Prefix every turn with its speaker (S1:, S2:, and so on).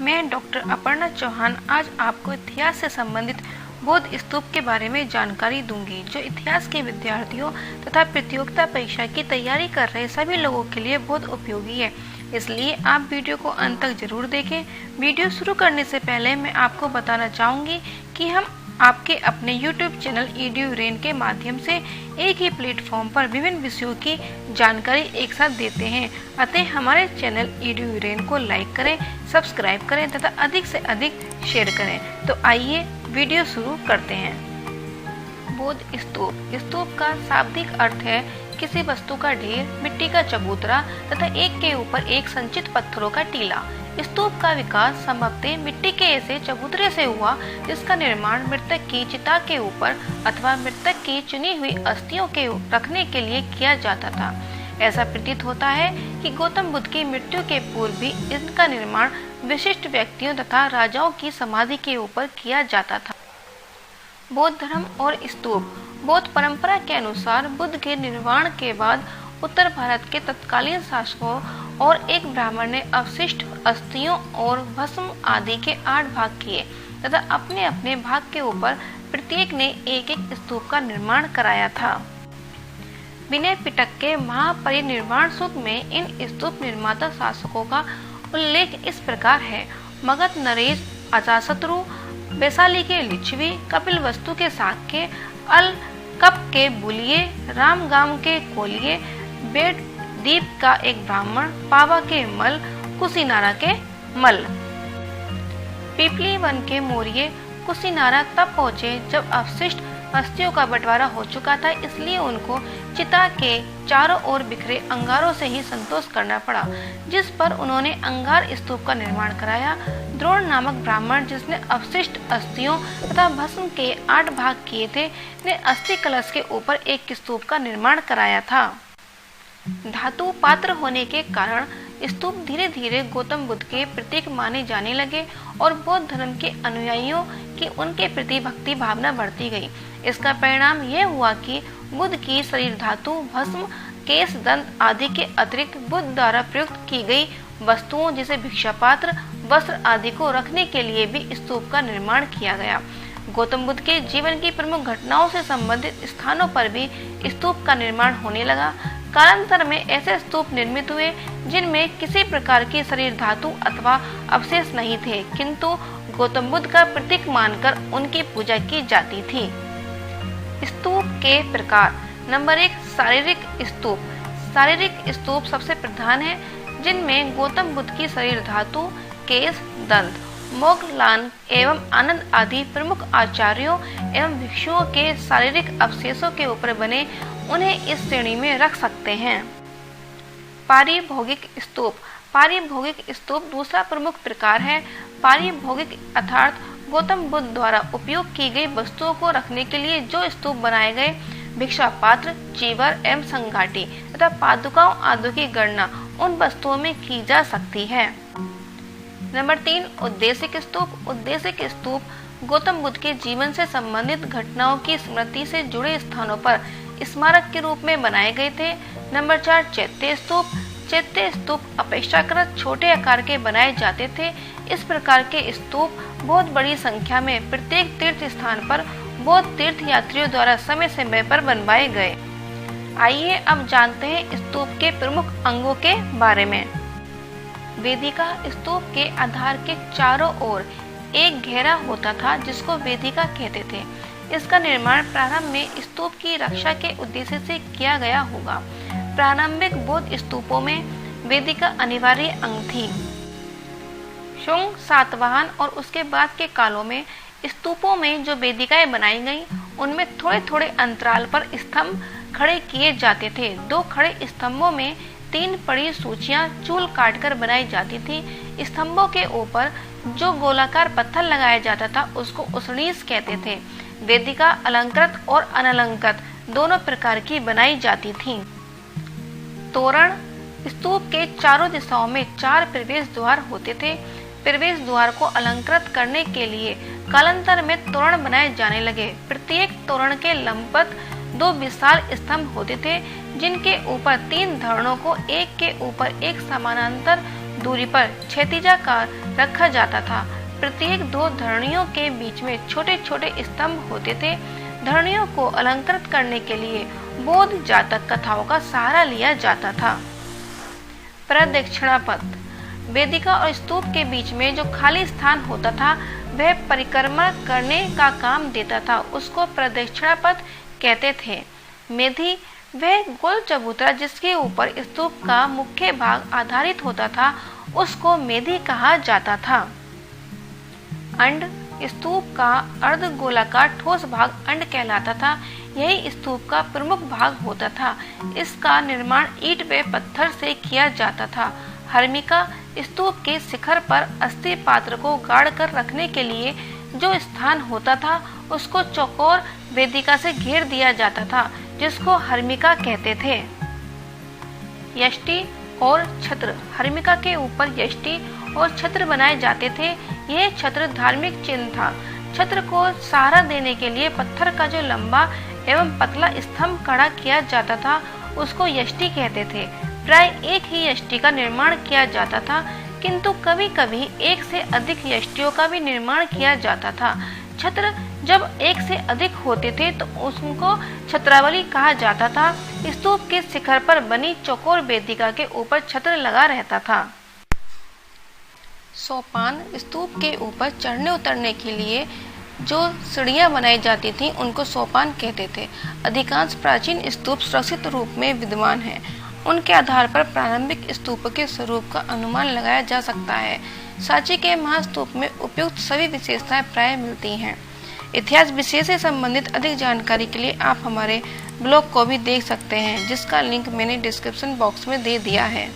S1: मैं डॉक्टर अपर्णा चौहान आज आपको इतिहास से संबंधित बौद्ध स्तूप के बारे में जानकारी दूंगी, जो इतिहास के विद्यार्थियों तथा प्रतियोगिता परीक्षा की तैयारी कर रहे सभी लोगों के लिए बहुत उपयोगी है। इसलिए आप वीडियो को अंत तक जरूर देखें। वीडियो शुरू करने से पहले मैं आपको बताना चाहूँगी कि हम आपके अपने YouTube चैनल EduRain के माध्यम से एक ही प्लेटफॉर्म पर विभिन्न विषयों की जानकारी एक साथ देते हैं। अतः हमारे चैनल EduRain को लाइक करें, सब्सक्राइब करें तथा अधिक से अधिक शेयर करें। तो आइए वीडियो शुरू करते हैं। बौद्ध स्तूप। स्तूप का शाब्दिक अर्थ है किसी वस्तु का ढेर, मिट्टी का चबूतरा तथा एक के ऊपर एक संचित पत्थरों का टीला। स्तूप का विकास संभवतः मिट्टी के ऐसे चबूतरे से हुआ जिसका निर्माण मृतक की चिता के ऊपर अथवा मृतक की चुनी हुई अस्थियों के रखने के लिए किया जाता था। ऐसा प्रतीत होता है कि गौतम बुद्ध की मृत्यु के पूर्व भी इनका निर्माण विशिष्ट व्यक्तियों तथा राजाओं की समाधि के ऊपर किया जाता था। बौद्ध धर्म और स्तूप। बौद्ध परंपरा के अनुसार बुद्ध के निर्वाण के बाद उत्तर भारत के तत्कालीन शासकों और एक ब्राह्मण ने अवशिष्ट अस्थियों और भस्म आदि के 8 भाग किए तथा अपने अपने भाग के ऊपर प्रत्येक ने एक एक स्तूप का निर्माण कराया था। विनय पिटक के महापरिनिर्वाण सूत्र में इन स्तूप निर्माता शासकों का उल्लेख इस प्रकार है। मगध नरेश अजातशत्रु, वैशाली के लिच्छवी, कपिलवस्तु के शाक्य, अल कप के बुलिये, रामगाम के कोलिये, बेड दीप का एक ब्राह्मण, पावा के मल, कुशीनारा के मल। पिपली वन के मौर्य कुशीनारा तब पहुँचे जब अवशिष्ट अस्थियों का बंटवारा हो चुका था, इसलिए उनको चिता के चारों ओर बिखरे अंगारों से ही संतोष करना पड़ा, जिस पर उन्होंने अंगार स्तूप का निर्माण कराया। द्रोण नामक ब्राह्मण, जिसने अवशिष्ट अस्थियों तथा भस्म के 8 भाग किए थे, ने अस्थि कलश के ऊपर एक स्तूप का निर्माण कराया था। धातु पात्र होने के कारण स्तूप धीरे धीरे गौतम बुद्ध के प्रतीक माने जाने लगे और बौद्ध धर्म के अनुयायियों की उनके प्रति भक्ति भावना बढ़ती गई। इसका परिणाम यह हुआ कि बुद्ध की शरीर धातु, भस्म, केश, दंत आदि के अतिरिक्त बुद्ध द्वारा प्रयुक्त की गई वस्तुओं जैसे भिक्षा पात्र, वस्त्र आदि को रखने के लिए भी स्तूप का निर्माण किया गया। गौतम बुद्ध के जीवन की प्रमुख घटनाओं से संबंधित स्थानों पर भी स्तूप का निर्माण होने लगा। कालांतर में ऐसे स्तूप निर्मित हुए जिनमें किसी प्रकार की शरीर धातु अथवा अवशेष नहीं थे, किंतु गौतम बुद्ध का प्रतीक मानकर उनकी पूजा की जाती थी। स्तूप के प्रकार। नंबर 1, शारीरिक स्तूप। शारीरिक स्तूप सबसे प्रधान है, जिनमें गौतम बुद्ध की शरीर धातु, केश, दंत, मोगलान एवं आनंद आदि प्रमुख आचार्यों एवं भिक्षुओं के शारीरिक अवशेषों के ऊपर बने, उन्हें इस श्रेणी में रख सकते हैं। पारिभौगिक स्तूप। पारिभौगिक स्तूप दूसरा प्रमुख प्रकार है। पारिभौगिक अर्थात गौतम बुद्ध द्वारा उपयोग की गई वस्तुओं को रखने के लिए जो स्तूप बनाए गए, भिक्षा पात्र, चीवर एवं संघाटी तथा पादुकाओं आदि की गणना उन वस्तुओं में की जा सकती है। नंबर 3, उद्देशिक स्तूप। उद्देशिक स्तूप गौतम बुद्ध के जीवन से संबंधित घटनाओं की स्मृति से जुड़े स्थानों पर स्मारक के रूप में बनाए गए थे। नंबर 4, चैत्य स्तूप। चैत्य स्तूप अपेक्षाकृत छोटे आकार के बनाए जाते थे। इस प्रकार के स्तूप बहुत बड़ी संख्या में प्रत्येक तीर्थ स्थान पर बौद्ध तीर्थ यात्रियों द्वारा समय समय पर बनवाए गए। आइए अब जानते हैं स्तूप के प्रमुख अंगों के बारे में। वेदिका। स्तूप के आधार के चारों ओर एक घेरा होता था, जिसको वेदिका कहते थे। इसका निर्माण प्रारंभ में स्तूप की रक्षा के उद्देश्य से किया गया होगा। प्रारंभिक बौद्ध स्तूपों में वेदिका अनिवार्य अंग थी। शुंग, सातवाहन और उसके बाद के कालों में स्तूपों में जो वेदिकाएं बनाई गईं, उनमें थोड़े थोड़े अंतराल पर स्तंभ खड़े किए जाते थे। 2 खड़े स्तंभों में 3 पड़ी सूचियां चूल काटकर बनाई जाती थी। स्तंभों के ऊपर जो गोलाकार पत्थर लगाया जाता था, उसको उसनीस कहते थे। वेदिका अलंकृत और अनलंकृत दोनों प्रकार की बनाई जाती थी। तोरण। स्तूप के चारों दिशाओं में 4 प्रवेश द्वार होते थे। प्रवेश द्वार को अलंकृत करने के लिए कालांतर में तोरण बनाए जाने लगे। प्रत्येक तोरण के लंबवत 2 विशाल स्तंभ होते थे, जिनके ऊपर 3 धरणों को एक के ऊपर एक समानांतर दूरी पर क्षैतिजाकार रखा जाता था। प्रत्येक 2 धरणियों के बीच में छोटे छोटे स्तंभ होते थे। धरणियों को अलंकृत करने के लिए बौद्ध जातक कथाओं का सहारा लिया जाता था। प्रदक्षिणा पथ, वेदिका और स्तूप के बीच में जो खाली स्थान होता था वह परिक्रमा करने का काम देता था, उसको प्रदक्षिणा पथ कहते थे। मेधी, वह गोल चबूतरा जिसके ऊपर स्तूप का मुख्य भाग आधारित होता था, उसको मेधी कहा जाता था। अंड, स्तूप का अर्धगोलाकार ठोस भाग अंड कहलाता था। यही स्तूप का प्रमुख भाग होता था। इसका निर्माण ईंट व पत्थर से किया जाता था। हर्मिका, स्तूप के शिखर पर अस्थि पात्र को गाड़ कर रखने के लिए जो स्थान होता था उसको चौकोर वेदिका से घेर दिया जाता था, जिसको हर्मिका कहते थे। यष्टि और छत्र, हर्मिका के ऊपर यष्टि और छत्र बनाए जाते थे। यह छत्र धार्मिक चिन्ह था। छत्र को सहारा देने के लिए पत्थर का जो लंबा एवं पतला स्तंभ खड़ा किया जाता था उसको यष्टि कहते थे। प्राय एक ही यष्टि का निर्माण किया जाता था, किंतु कभी कभी एक से अधिक यष्टियों का भी निर्माण किया जाता था। छत्र जब एक से अधिक होते थे तो उनको छत्रावली कहा जाता था। स्तूप के शिखर पर बनी चौकोर वेदिका के ऊपर छत्र लगा रहता था। सोपान, स्तूप के ऊपर चढ़ने उतरने के लिए जो सीढ़ियां बनाई जाती थीं उनको सोपान कहते थे। अधिकांश प्राचीन स्तूप सुरक्षित रूप में विद्यमान हैं। उनके आधार पर प्रारंभिक स्तूप के स्वरूप का अनुमान लगाया जा सकता है। सांची के महास्तूप में उपयुक्त सभी विशेषताएं प्राय मिलती हैं। इतिहास विषय से संबंधित अधिक जानकारी के लिए आप हमारे ब्लॉग को भी देख सकते हैं, जिसका लिंक मैंने डिस्क्रिप्शन बॉक्स में दे दिया है।